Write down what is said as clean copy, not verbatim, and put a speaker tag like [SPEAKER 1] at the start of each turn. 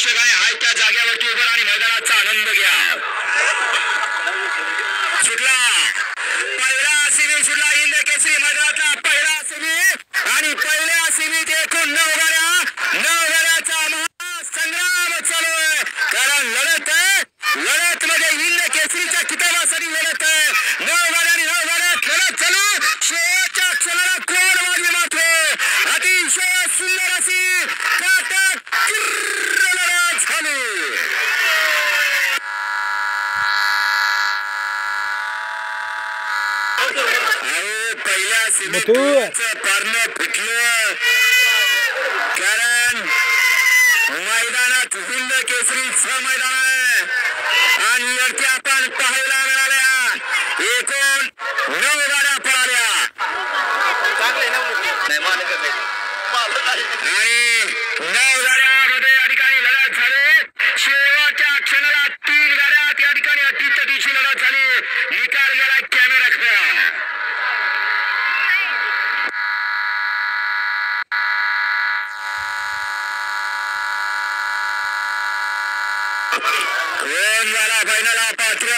[SPEAKER 1] प्रेक्षकांनी हाय त्या जागेवरती उभं आणि मैदानाचा आनंद घ्या। सुटला पहिला सेमी, सुटला हिंद केसरी मैदानातला पहिला सेमी आणि पहिल्या सेमीत एकूण 9 गाड्याचा महासंग्राम चालू आहे। कारण लढत आहे, लढत मध्ये हिंद केसरीच्या किताबासाठी लढत आहे। 9 गाड्यात लढत चालू, शेवटच्या क्षणाला कोण वाजवी मात्र अतिशय सुंदर अशी काटक लढत झाली। पहिल्या सेमीचं पारणं फुटलं, कारण मैदानात हिंद केसरीचं मैदान आहे आणि वरती आपण पाहायला मिळाल्या एकूण 9 गाड्या पळाल्या आणि 9 गाड्यामध्ये या ठिकाणी लढत झाली। शेवटच्या क्षणाला 3 गाड्यात या ठिकाणी अटीतटीची लढत झाली। निकाल गेला कॅमेराकडे। कोण झाला फायनलला पात्र?